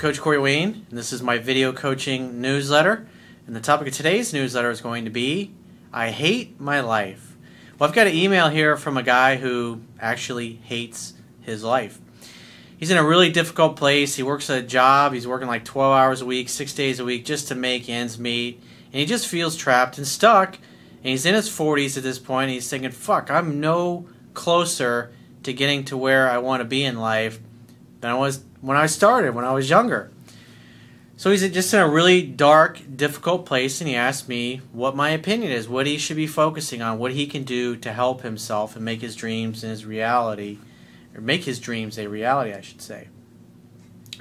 Coach Corey Wayne, and this is my video coaching newsletter. And the topic of today's newsletter is going to be, I hate my life. Well, I've got an email here from a guy who actually hates his life. He's in a really difficult place. He works at a job. He's working like 12 hours a week, 6 days a week, just to make ends meet. And he just feels trapped and stuck. And he's in his 40s at this point. And he's thinking, fuck, I'm no closer to getting to where I want to be in life than I was when I started, when I was younger. So he's just in a really dark, difficult place, and he asked me what my opinion is, what he should be focusing on, what he can do to help himself and make his dreams and his reality, or make his dreams a reality, I should say.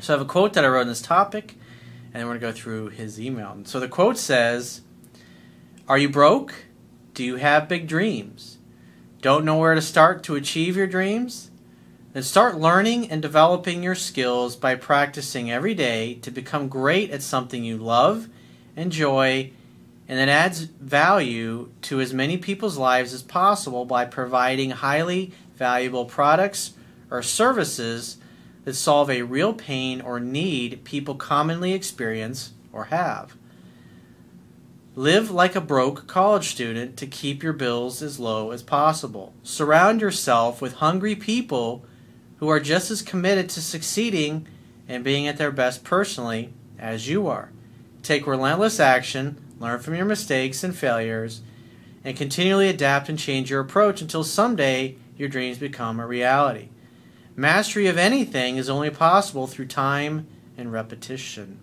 So I have a quote that I wrote on this topic, and then we're going to go through his email. And so the quote says, "Are you broke? Do you have big dreams? Don't know where to start to achieve your dreams? Then start learning and developing your skills by practicing every day to become great at something you love, enjoy, and that adds value to as many people's lives as possible by providing highly valuable products or services that solve a real pain or need people commonly experience or have. Live like a broke college student to keep your bills as low as possible. Surround yourself with hungry people who are just as committed to succeeding and being at their best personally as you are. Take relentless action, learn from your mistakes and failures, and continually adapt and change your approach until someday your dreams become a reality. Mastery of anything is only possible through time and repetition."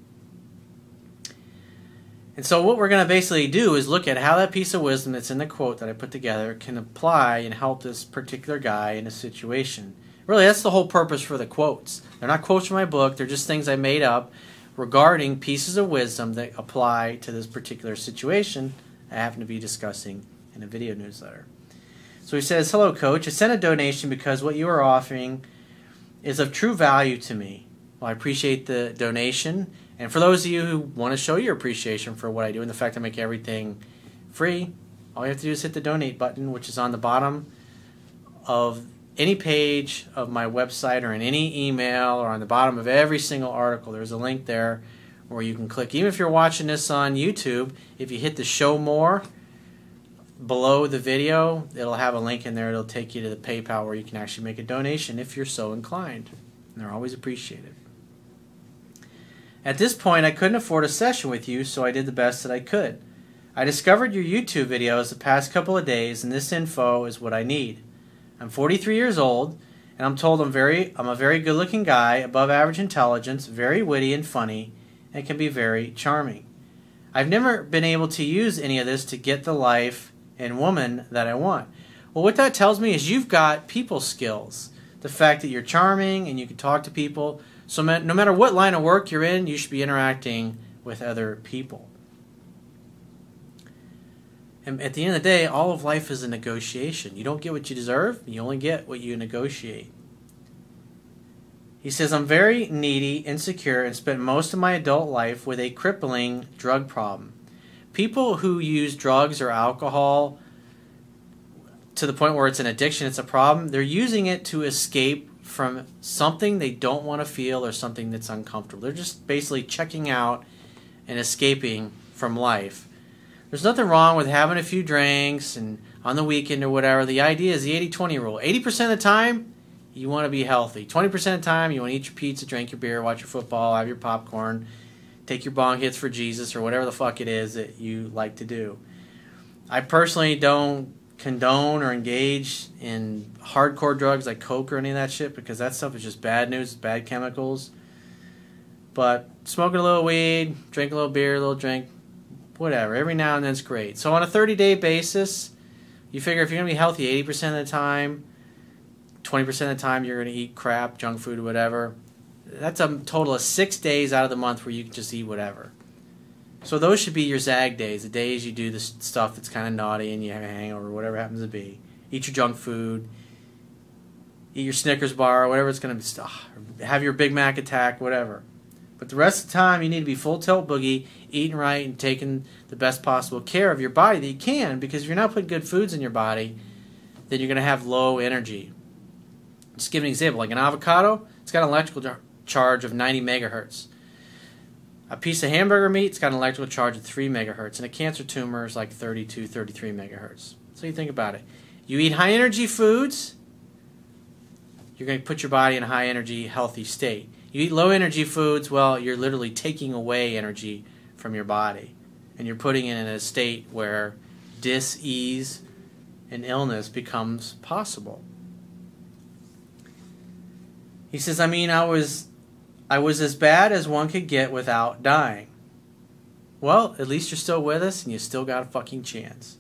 And so what we're going to basically do is look at how that piece of wisdom that's in the quote that I put together can apply and help this particular guy in a situation. Really, that's the whole purpose for the quotes. They're not quotes from my book. They're just things I made up regarding pieces of wisdom that apply to this particular situation I happen to be discussing in a video newsletter. So he says, "Hello, Coach. I sent a donation because what you are offering is of true value to me. Well, I appreciate the donation. And for those of you who want to show your appreciation for what I do and the fact I make everything free, all you have to do is hit the donate button, which is on the bottom of any page of my website or in any email or on the bottom of every single article. There's a link there where you can click. Even if you're watching this on YouTube, if you hit the show more below the video, it'll have a link in there. It'll take you to the PayPal where you can actually make a donation if you're so inclined. And they're always appreciated. At this point, I couldn't afford a session with you, so I did the best that I could. I discovered your YouTube videos the past couple of days, and this info is what I need. I'm 43 years old, and I'm told I'm a very good-looking guy, above average intelligence, very witty and funny, and can be very charming. I've never been able to use any of this to get the life and woman that I want." Well, what that tells me is you've got people skills. The fact that you're charming and you can talk to people. So no matter what line of work you're in, you should be interacting with other people. And at the end of the day, all of life is a negotiation. You don't get what you deserve. You only get what you negotiate. He says, "I'm very needy, insecure, and spent most of my adult life with a crippling drug problem. People who use drugs or alcohol to the point where it's an addiction, it's a problem, they're using it to escape from something they don't want to feel or something that's uncomfortable. They're just basically checking out and escaping from life. There's nothing wrong with having a few drinks and on the weekend or whatever. The idea is the 80-20 rule. 80% of the time, you want to be healthy. 20% of the time, you want to eat your pizza, drink your beer, watch your football, have your popcorn, take your bong hits for Jesus or whatever the fuck it is that you like to do. I personally don't condone or engage in hardcore drugs like coke or any of that shit because that stuff is just bad news, bad chemicals. But smoking a little weed, drink a little beer, a little drink, whatever, every now and then is great. So on a 30-day basis, you figure if you're going to be healthy 80% of the time, 20% of the time you're going to eat crap, junk food, or whatever. That's a total of 6 days out of the month where you can just eat whatever. So those should be your zag days, the days you do the stuff that's kind of naughty and you have a hangover, whatever it happens to be. Eat your junk food, eat your Snickers bar, whatever it's going to be. Have your Big Mac attack, whatever. But the rest of the time, you need to be full tilt boogie, eating right and taking the best possible care of your body that you can, because if you're not putting good foods in your body, then you're going to have low energy. Just give an example, like an avocado, it's got an electrical charge of 90 megahertz. A piece of hamburger meat's got an electrical charge of 3 megahertz, and a cancer tumor is like 32, 33 megahertz. So you think about it. You eat high energy foods, you're going to put your body in a high energy, healthy state. You eat low energy foods, well, you're literally taking away energy from your body. And you're putting it in a state where dis-ease and illness becomes possible. He says, I mean, I was as bad as one could get without dying. Well, at least you're still with us and you still got a fucking chance.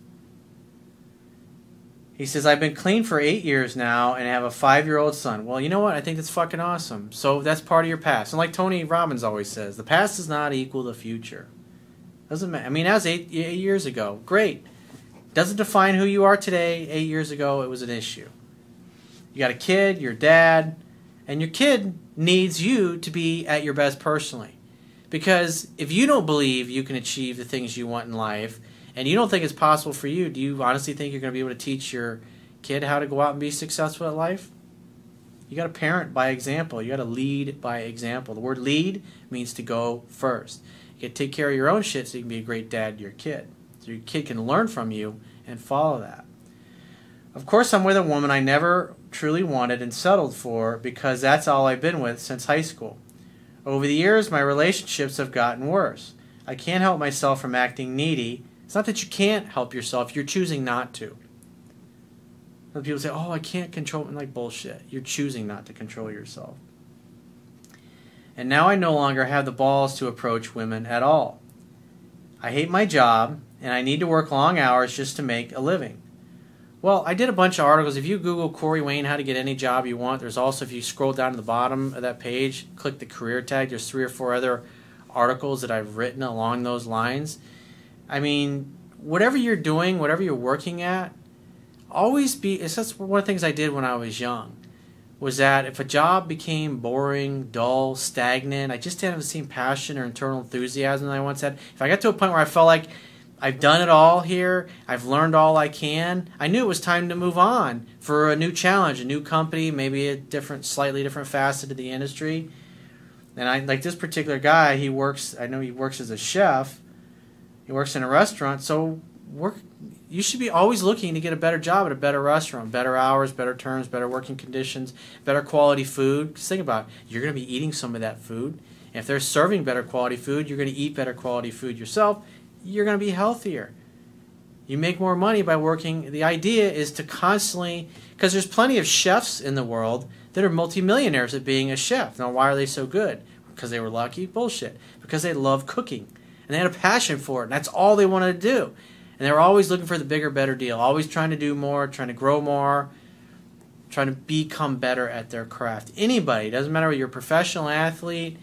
He says, I've been clean for 8 years now and I have a 5-year-old son. Well, you know what? I think that's fucking awesome. So that's part of your past. And like Tony Robbins always says, the past does not equal the future. Doesn't matter. I mean, that was 8 years ago. Great. Doesn't define who you are today. 8 years ago, it was an issue. You got a kid, your dad, and your kid needs you to be at your best personally. Because if you don't believe you can achieve the things you want in life, and you don't think it's possible for you, do you honestly think you're going to be able to teach your kid how to go out and be successful at life? You got to parent by example. You got to lead by example. The word lead means to go first. You got to take care of your own shit so you can be a great dad to your kid. So your kid can learn from you and follow that. Of course, I'm with a woman I never truly wanted and settled for because that's all I've been with since high school. Over the years, my relationships have gotten worse. I can't help myself from acting needy. It's not that you can't help yourself, you're choosing not to. Some people say, oh, I can't control it. Like, bullshit. You're choosing not to control yourself. And now I no longer have the balls to approach women at all. I hate my job, and I need to work long hours just to make a living. Well, I did a bunch of articles. If you Google Corey Wayne, how to get any job you want, there's also, if you scroll down to the bottom of that page, click the career tag, there's 3 or 4 other articles that I've written along those lines. I mean, whatever you're doing, whatever you're working at, always be, that's one of the things I did when I was young, was that if a job became boring, dull, stagnant, I just didn't have the same passion or internal enthusiasm that I once had. If I got to a point where I felt like I've done it all here, I've learned all I can, I knew it was time to move on for a new challenge, a new company, maybe a different, slightly different facet of the industry. And I, like this particular guy, I know he works as a chef. He works in a restaurant, so you should be always looking to get a better job at a better restaurant, better hours, better terms, better working conditions, better quality food. Just think about it. You're going to be eating some of that food. And if they're serving better quality food, you're going to eat better quality food yourself. You're going to be healthier. You make more money by working. The idea is to constantly, because there's plenty of chefs in the world that are multimillionaires at being a chef. Now, why are they so good? Because they were lucky? Bullshit. Because they love cooking. And they had a passion for it, and that's all they wanted to do. And they were always looking for the bigger, better deal, always trying to do more, trying to grow more, trying to become better at their craft. Anybody, it doesn't matter whether you're a professional athlete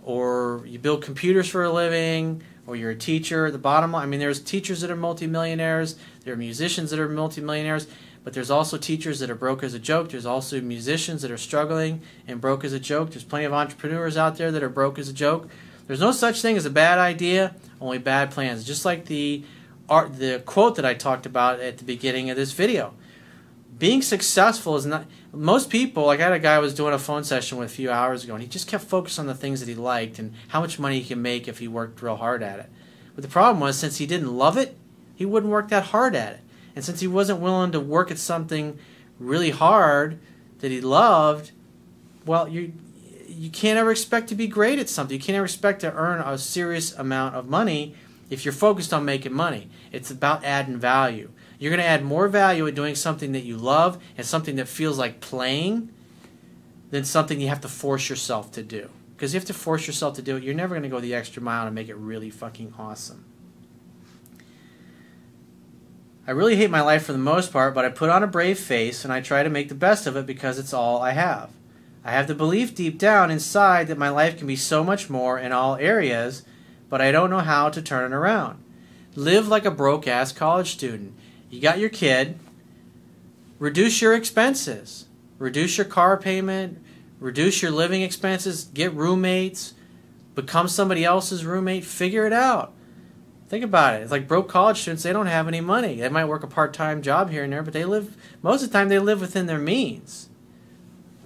or you build computers for a living or you're a teacher. The bottom line, I mean, there's teachers that are multimillionaires, there are musicians that are multimillionaires, but there's also teachers that are broke as a joke. There's also musicians that are struggling and broke as a joke. There's plenty of entrepreneurs out there that are broke as a joke. There's no such thing as a bad idea, only bad plans. Just like the quote that I talked about at the beginning of this video. Being successful is not, most people, like I had a guy I was doing a phone session with a few hours ago, and he just kept focused on the things that he liked and how much money he can make if he worked real hard at it. But the problem was, since he didn't love it, he wouldn't work that hard at it. And since he wasn't willing to work at something really hard that he loved, well, you can't ever expect to be great at something. You can't ever expect to earn a serious amount of money if you're focused on making money. It's about adding value. You're going to add more value at doing something that you love and something that feels like playing than something you have to force yourself to do. Because you have to force yourself to do it, you're never going to go the extra mile to make it really fucking awesome. I really hate my life for the most part, but I put on a brave face and I try to make the best of it because it's all I have. I have the belief deep down inside that my life can be so much more in all areas, but I don't know how to turn it around. Live like a broke-ass college student. You got your kid. Reduce your expenses. Reduce your car payment. Reduce your living expenses. Get roommates. Become somebody else's roommate. Figure it out. Think about it. It's like broke college students. They don't have any money. They might work a part-time job here and there, but they live, most of the time they live within their means.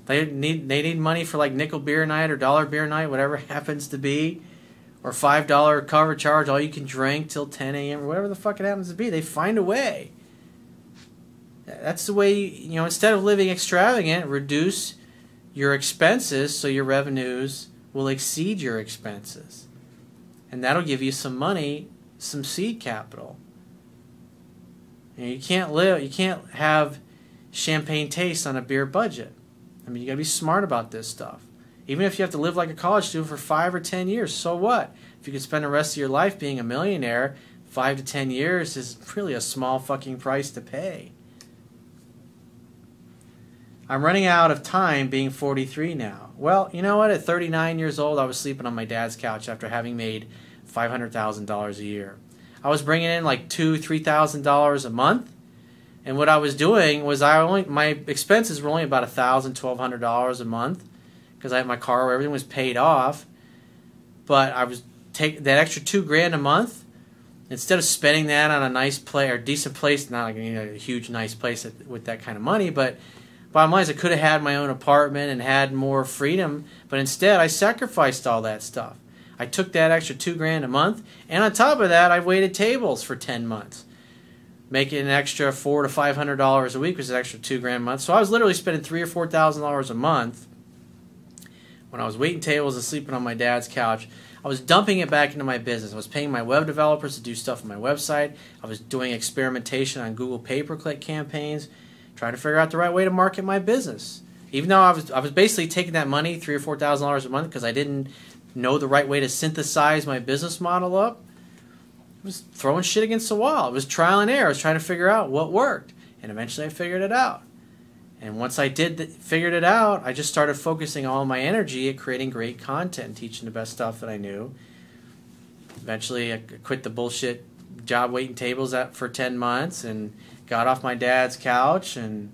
They need money for like nickel beer night or dollar beer night, whatever it happens to be. or $5 cover charge, all you can drink till 10 a.m. or whatever the fuck it happens to be. They find a way. That's the way, you know, instead of living extravagant, reduce your expenses so your revenues will exceed your expenses. And that'll give you some money, some seed capital. You can't have champagne taste on a beer budget. I mean, you gotta be smart about this stuff. Even if you have to live like a college student for 5 or 10 years, so what? If you could spend the rest of your life being a millionaire, 5 to 10 years is really a small fucking price to pay. I'm running out of time being 43 now. Well, you know what? At 39 years old, I was sleeping on my dad's couch after having made $500,000 a year. I was bringing in like $2,000, $3,000 a month, and what I was doing was my expenses were only about $1,000, $1,200 a month because I had my car where everything was paid off. But I was taking that extra $2,000 a month, instead of spending that on a nice place or decent place, not like a huge nice place with that kind of money, but bottom line is I could have had my own apartment and had more freedom, but instead I sacrificed all that stuff. I took that extra $2,000 a month, and on top of that, I waited tables for 10 months, making an extra $400 to $500 a week, which is an extra $2,000 a month. So I was literally spending $3,000 or $4,000 a month when I was waiting tables and sleeping on my dad's couch. I was dumping it back into my business. I was paying my web developers to do stuff on my website. I was doing experimentation on Google pay-per-click campaigns, trying to figure out the right way to market my business. Even though I was basically taking that money, $3,000 or $4,000 a month, because I didn't know the right way to synthesize my business model up. I was throwing shit against the wall. It was trial and error. I was trying to figure out what worked, and eventually I figured it out. And once I figured it out, I just started focusing all my energy at creating great content, teaching the best stuff that I knew. Eventually, I quit the bullshit job waiting tables for 10 months and got off my dad's couch. And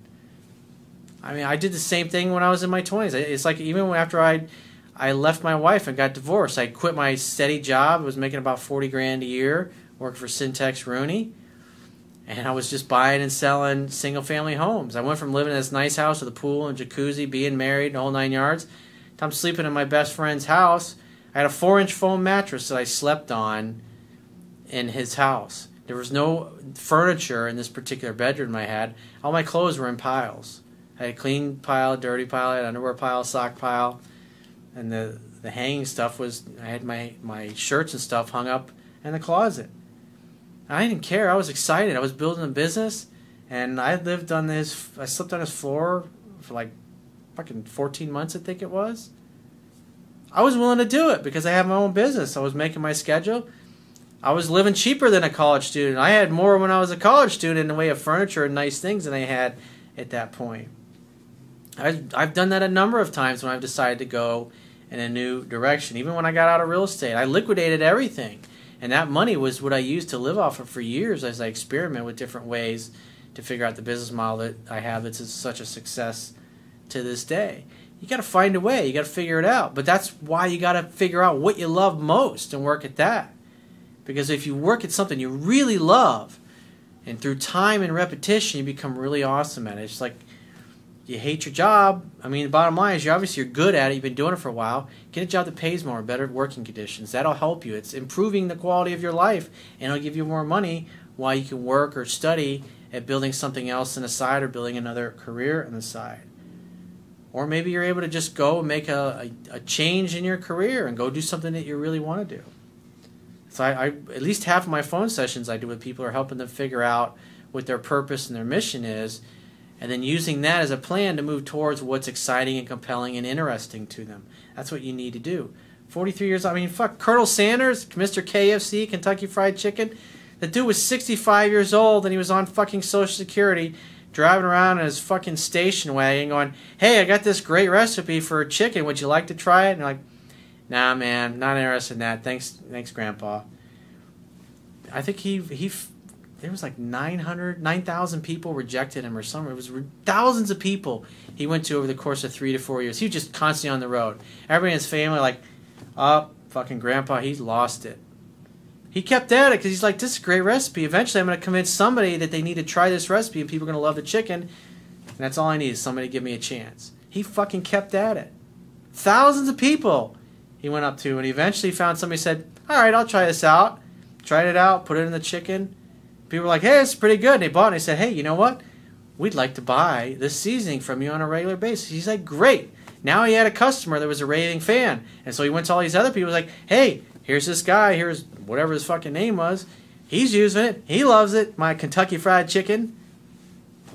I mean, I did the same thing when I was in my 20s. It's like even after I left my wife and got divorced, I quit my steady job. I was making about $40,000 a year, working for Syntex Rooney. And I was just buying and selling single-family homes. I went from living in this nice house with a pool and jacuzzi, being married, the whole 9 yards, to I'm sleeping in my best friend's house. I had a 4-inch foam mattress that I slept on in his house. There was no furniture in this particular bedroom I had. All my clothes were in piles. I had a clean pile, a dirty pile, I had an underwear pile, sock pile. And the hanging stuff was, I had my shirts and stuff hung up in the closet. I didn't care. I was excited. I was building a business, and I slept on his floor for like fucking 14 months, I think it was. I was willing to do it because I have my own business. I was making my schedule. I was living cheaper than a college student. I had more when I was a college student in the way of furniture and nice things than I had at that point. I've done that a number of times when I've decided to go in a new direction. Even when I got out of real estate, I liquidated everything. And that money was what I used to live off of for years as I experiment with different ways to figure out the business model that I have that's such a success to this day. You got to find a way. You got to figure it out. But that's why you got to figure out what you love most and work at that. Because if you work at something you really love, and through time and repetition, you become really awesome at it. It's like you hate your job. I mean, the bottom line is you're good at it. You've been doing it for a while. Get a job that pays more, better working conditions. That'll help you. It's improving the quality of your life, and it'll give you more money while you can work or study at building something else on the side or building another career on the side. Or maybe you're able to just go and make a change in your career and go do something that you really want to do. So I at least half of my phone sessions I do with people are helping them figure out what their purpose and their mission is, and then using that as a plan to move towards what's exciting and compelling and interesting to them. That's what you need to do. 43 years, I mean, fuck, Colonel Sanders, Mr. KFC, Kentucky Fried Chicken. The dude was 65 years old and he was on fucking Social Security driving around in his fucking station wagon going, hey, I got this great recipe for a chicken. Would you like to try it? And you're like, nah, man, not interested in that. Thanks, Grandpa. I think there was like 9,000 people rejected him or something. It was thousands of people he went to over the course of 3 to 4 years. He was just constantly on the road. Everybody in his family like, oh, fucking Grandpa, he's lost it. He kept at it because he's like, this is a great recipe. Eventually I'm going to convince somebody that they need to try this recipe and people are going to love the chicken. And that's all I need is somebody to give me a chance. He fucking kept at it. Thousands of people he went up to, and he eventually found somebody who said, all right, I'll try this out. Tried it out, put it in the chicken. People were like, hey, it's pretty good. And they bought it, and they said, hey, you know what? We'd like to buy this seasoning from you on a regular basis. He's like, great. Now he had a customer that was a raving fan. And so he went to all these other people, like, hey, here's this guy, here's whatever his fucking name was. He's using it. He loves it. My Kentucky Fried Chicken.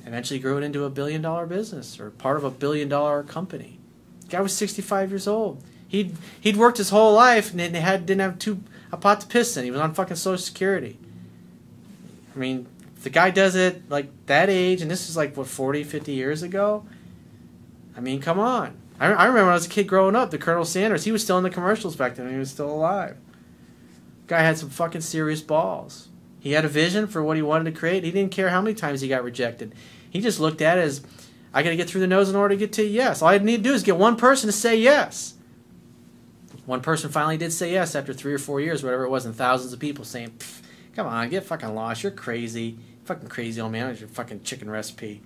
Eventually grew it into a $1 billion business, or part of a $1 billion company. The guy was 65 years old. He'd worked his whole life and didn't have a pot to piss in. He was on fucking Social Security. I mean, if the guy does it like that age, and this is like, what, 40, 50 years ago? I mean, come on. I remember when I was a kid growing up, the Colonel Sanders, he was still in the commercials back then, and he was still alive. Guy had some fucking serious balls. He had a vision for what he wanted to create. He didn't care how many times he got rejected. He just looked at it as, I got to get through the nose in order to get to a yes. All I need to do is get one person to say yes. One person finally did say yes after 3 or 4 years, whatever it was, and thousands of people saying, come on, get fucking lost. You're crazy. Fucking crazy old man with your fucking chicken recipe.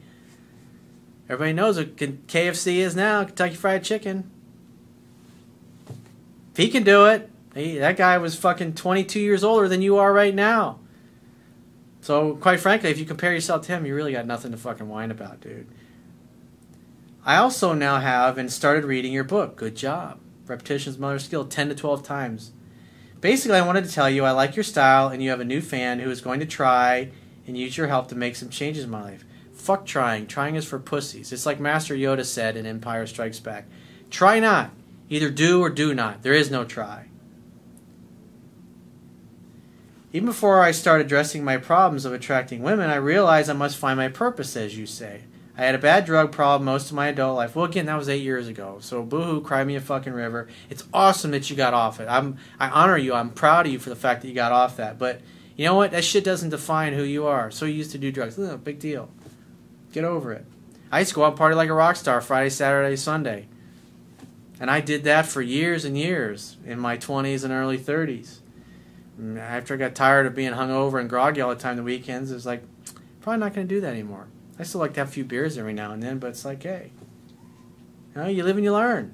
Everybody knows what KFC is now, Kentucky Fried Chicken. If he can do it, that guy was fucking 22 years older than you are right now. So, quite frankly, if you compare yourself to him, you really got nothing to fucking whine about, dude. I also now have and started reading your book. Good job. Repetition's Mother of Skill, 10 to 12 times. Basically, I wanted to tell you I like your style and you have a new fan who is going to try and use your help to make some changes in my life. Fuck trying. Trying is for pussies. It's like Master Yoda said in Empire Strikes Back. Try not. Either do or do not. There is no try. Even before I start addressing my problems of attracting women, I realized I must find my purpose, as you say. I had a bad drug problem most of my adult life. Well, again, that was 8 years ago. So, boo-hoo, cry me a fucking river. It's awesome that you got off it. I honor you. I'm proud of you for the fact that you got off that. But you know what? That shit doesn't define who you are. So you used to do drugs. Ugh, big deal. Get over it. I used to go out and party like a rock star Friday, Saturday, Sunday. And I did that for years and years in my 20s and early 30s. And after I got tired of being hungover and groggy all the time the weekends, it was like, probably not going to do that anymore. I still like to have a few beers every now and then, but it's like, hey, you live and you learn.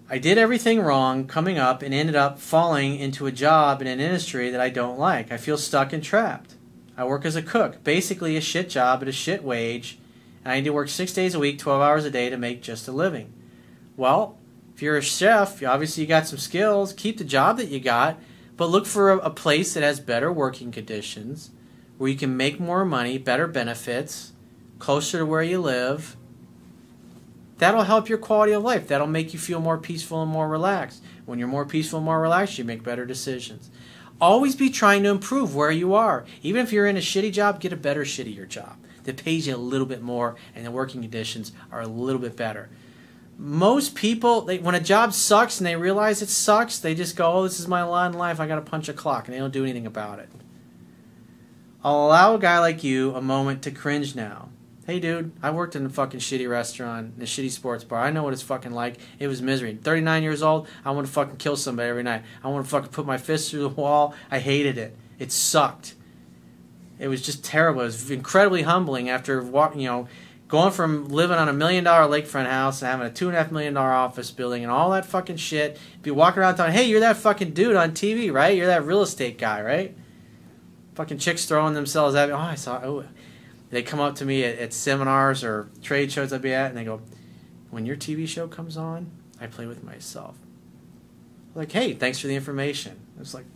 I did everything wrong coming up and ended up falling into a job in an industry that I don't like. I feel stuck and trapped. I work as a cook, basically a shit job at a shit wage, and I need to work 6 days a week, 12 hours a day to make just a living. Well, if you're a chef, obviously you got some skills. Keep the job that you got, but look for a place that has better working conditions, where you can make more money, better benefits, closer to where you live. That'll help your quality of life. That'll make you feel more peaceful and more relaxed. When you're more peaceful and more relaxed, you make better decisions. Always be trying to improve where you are. Even if you're in a shitty job, get a better shittier job that pays you a little bit more and the working conditions are a little bit better. Most people, when a job sucks and they realize it sucks, they just go, oh, this is my lot in life, I got to punch a clock, and they don't do anything about it. I'll allow a guy like you a moment to cringe now. Hey, dude, I worked in a fucking shitty restaurant, in a shitty sports bar. I know what it's fucking like. It was misery. 39 years old, I want to fucking kill somebody every night. I want to fucking put my fist through the wall. I hated it. It sucked. It was just terrible. It was incredibly humbling after going from living on $1 million lakefront house and having a $2.5 million office building and all that fucking shit. Be walking around telling, hey, you're that fucking dude on TV, right? You're that real estate guy, right? Fucking chicks throwing themselves at me. I saw. Oh, they come up to me at seminars or trade shows I'd be at, and they go, "When your TV show comes on, I play with myself." I'm like, hey, thanks for the information. It's like,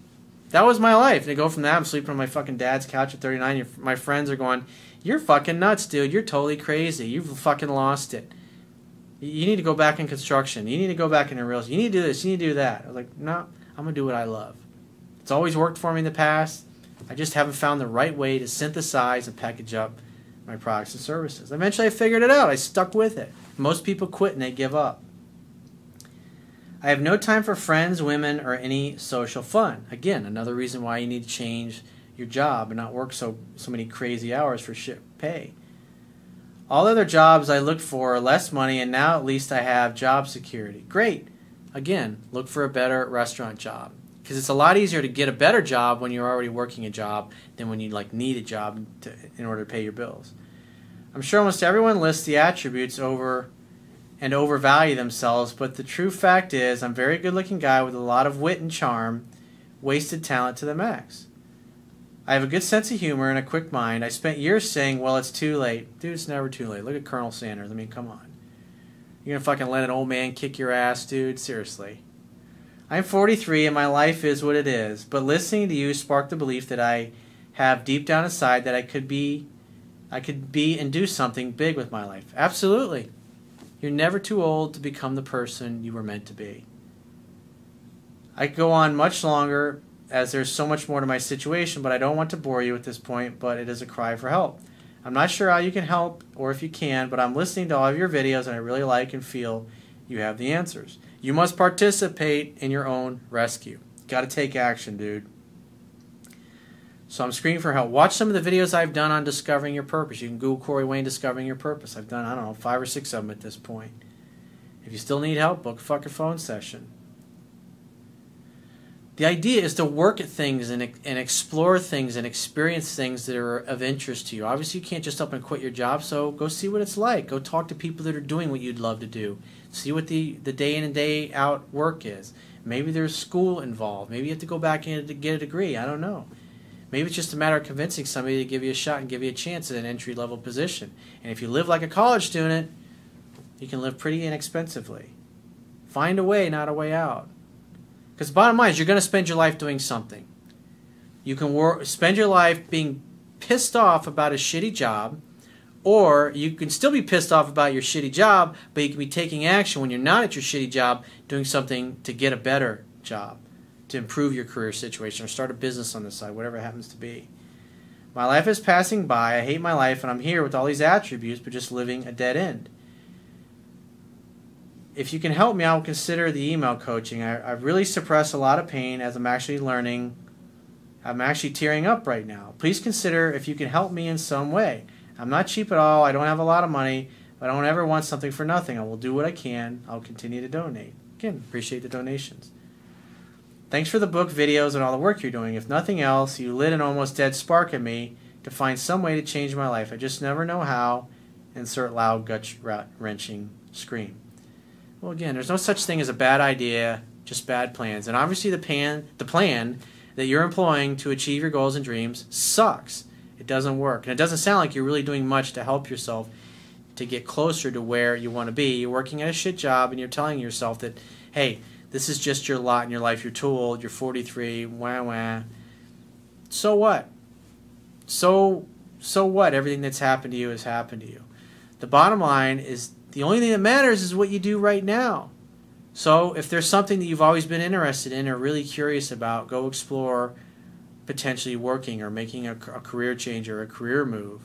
that was my life. And they go from that, I'm sleeping on my fucking dad's couch at 39. My friends are going, "You're fucking nuts, dude. You're totally crazy. You've fucking lost it. You need to go back in construction. You need to go back into real estate. You need to do this. You need to do that." I was like, no, I'm gonna do what I love. It's always worked for me in the past. I just haven't found the right way to synthesize and package up my products and services. Eventually I figured it out. I stuck with it. Most people quit and they give up. I have no time for friends, women, or any social fun. Again, another reason why you need to change your job and not work so many crazy hours for shit pay. All other jobs I looked for are less money, and now at least I have job security. Great. Again, look for a better restaurant job. Because it's a lot easier to get a better job when you're already working a job than when you need a job in order to pay your bills. I'm sure almost everyone lists the attributes over and overvalue themselves, but the true fact is I'm a very good-looking guy with a lot of wit and charm, wasted talent to the max. I have a good sense of humor and a quick mind. I spent years saying, well, it's too late. Dude, it's never too late. Look at Colonel Sanders. I mean, come on. You're going to fucking let an old man kick your ass, dude? Seriously. I'm 43 and my life is what it is, but listening to you sparked the belief that I have deep down inside that I could be and do something big with my life. Absolutely. You're never too old to become the person you were meant to be. I could go on much longer as there's so much more to my situation, but I don't want to bore you at this point, but it is a cry for help. I'm not sure how you can help or if you can, but I'm listening to all of your videos and I really like and feel you have the answers. You must participate in your own rescue. Got to take action, dude. So I'm screaming for help. Watch some of the videos I've done on discovering your purpose. You can Google Corey Wayne Discovering Your Purpose. I've done, I don't know, 5 or 6 of them at this point. If you still need help, book a fucking phone session. The idea is to work at things and explore things and experience things that are of interest to you. Obviously, you can't just up and quit your job, so go see what it's like. Go talk to people that are doing what you'd love to do. See what the day in and day out work is. Maybe there's school involved. Maybe you have to go back in to get a degree. I don't know. Maybe it's just a matter of convincing somebody to give you a shot and give you a chance at an entry-level position. And if you live like a college student, you can live pretty inexpensively. Find a way, not a way out. Because the bottom line is you're going to spend your life doing something. You can spend your life being pissed off about a shitty job, or you can still be pissed off about your shitty job, but you can be taking action when you're not at your shitty job, doing something to get a better job, to improve your career situation, or start a business on the side, whatever it happens to be. My life is passing by. I hate my life, and I'm here with all these attributes, but just living a dead end. If you can help me, I'll consider the email coaching. I've really suppressed a lot of pain as I'm actually learning. I'm actually tearing up right now. Please consider if you can help me in some way. I'm not cheap at all. I don't have a lot of money, but I don't ever want something for nothing. I will do what I can. I'll continue to donate. Again, appreciate the donations. Thanks for the book, videos, and all the work you're doing. If nothing else, you lit an almost dead spark in me to find some way to change my life. I just never know how. Insert loud, gut-wrenching scream. Well, again, there's no such thing as a bad idea, just bad plans. And obviously the plan that you're employing to achieve your goals and dreams sucks. It doesn't work. And it doesn't sound like you're really doing much to help yourself to get closer to where you want to be. You're working at a shit job and you're telling yourself that, hey, this is just your lot in your life. You're too old. You're 43. Wah, wah. So what? So what? Everything that's happened to you has happened to you. The bottom line is the only thing that matters is what you do right now. So if there's something that you've always been interested in or really curious about, go explore potentially working or making a career change or a career move.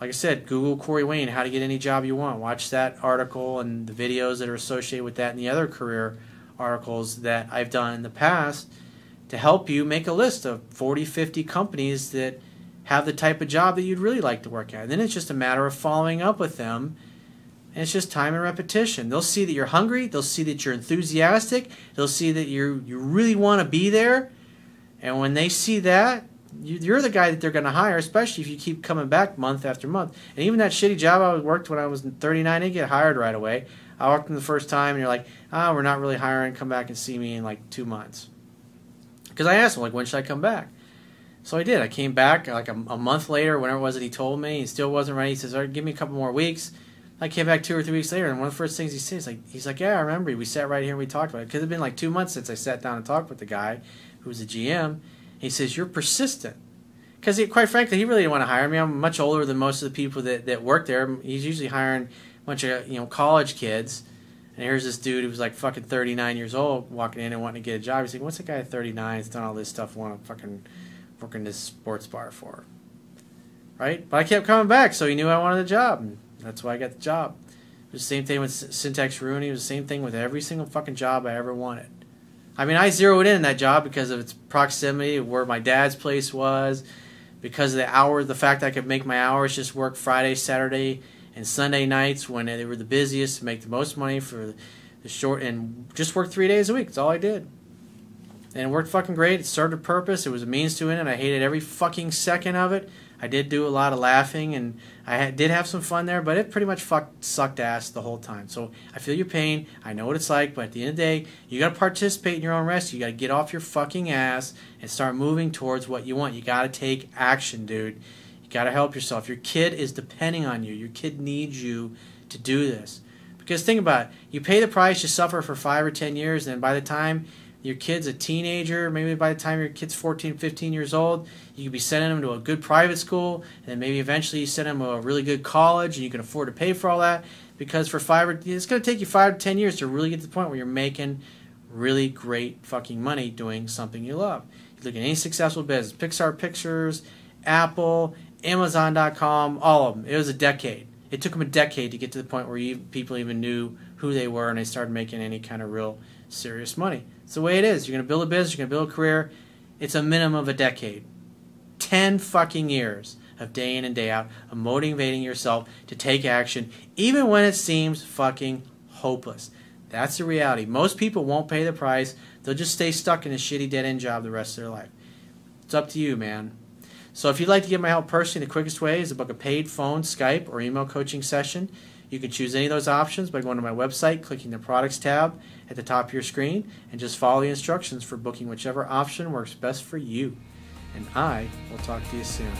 Like I said, Google Corey Wayne, how to get any job you want. Watch that article and the videos that are associated with that and the other career articles that I've done in the past to help you make a list of 40, 50 companies that have the type of job that you'd really like to work at. And then it's just a matter of following up with them. And it's just time and repetition. They'll see that you're hungry. They'll see that you're enthusiastic. They'll see that you really want to be there. And when they see that, you're the guy that they're going to hire, especially if you keep coming back month after month. And even that shitty job I worked when I was 39, I didn't get hired right away. I walked in the first time, and you're like, we're not really hiring. Come back and see me in like 2 months. Because I asked him, like, when should I come back? So I did. I came back like a month later, whenever it was that he told me. He still wasn't ready. He says, all right, give me a couple more weeks. I came back 2 or 3 weeks later, and one of the first things he says, he's like, yeah, I remember. We sat right here and we talked about it. Because it had been like 2 months since I sat down and talked with the guy who was the GM. He says, you're persistent. Because quite frankly, he really didn't want to hire me. I'm much older than most of the people that work there. He's usually hiring a bunch of college kids. And here's this dude who was like fucking 39 years old walking in and wanting to get a job. He's like, what's a guy at 39 that's done all this stuff want to fucking work in this sports bar for? Right? But I kept coming back, so he knew I wanted a job. And that's why I got the job. It was the same thing with Syntax Rooney. It was the same thing with every single fucking job I ever wanted. I mean, I zeroed in that job because of its proximity, of where my dad's place was, because of the hours, the fact I could make my hours just work Friday, Saturday, and Sunday nights when they were the busiest to make the most money for the short, and just work 3 days a week. That's all I did. And it worked fucking great. It served a purpose. It was a means to an end. I hated every fucking second of it. I did do a lot of laughing, and I did have some fun there, but it pretty much sucked ass the whole time. So I feel your pain. I know what it's like, but at the end of the day, you got to participate in your own rescue. You got to get off your fucking ass and start moving towards what you want. You got to take action, dude. You got to help yourself. Your kid is depending on you. Your kid needs you to do this. Because think about it. You pay the price, you suffer for 5 or 10 years, and by the time your kid's a teenager, maybe by the time your kid's 14, 15 years old, you could be sending them to a good private school, and then maybe eventually you send them to a really good college, and you can afford to pay for all that, because for it's going to take you 5 to 10 years to really get to the point where you're making really great fucking money doing something you love. You look at any successful business, Pixar Pictures, Apple, Amazon.com, all of them. It was a decade. It took them a decade to get to the point where people even knew who they were and they started making any kind of real serious money. It's the way it is. You're going to build a business, you're going to build a career. It's a minimum of a decade. 10 fucking years of day in and day out of motivating yourself to take action even when it seems fucking hopeless. That's the reality. Most people won't pay the price. They'll just stay stuck in a shitty dead-end job the rest of their life. It's up to you, man. So if you'd like to get my help personally, the quickest way is to book a paid phone, Skype, or email coaching session. You can choose any of those options by going to my website, clicking the Products tab at the top of your screen, and just follow the instructions for booking whichever option works best for you. And I will talk to you soon.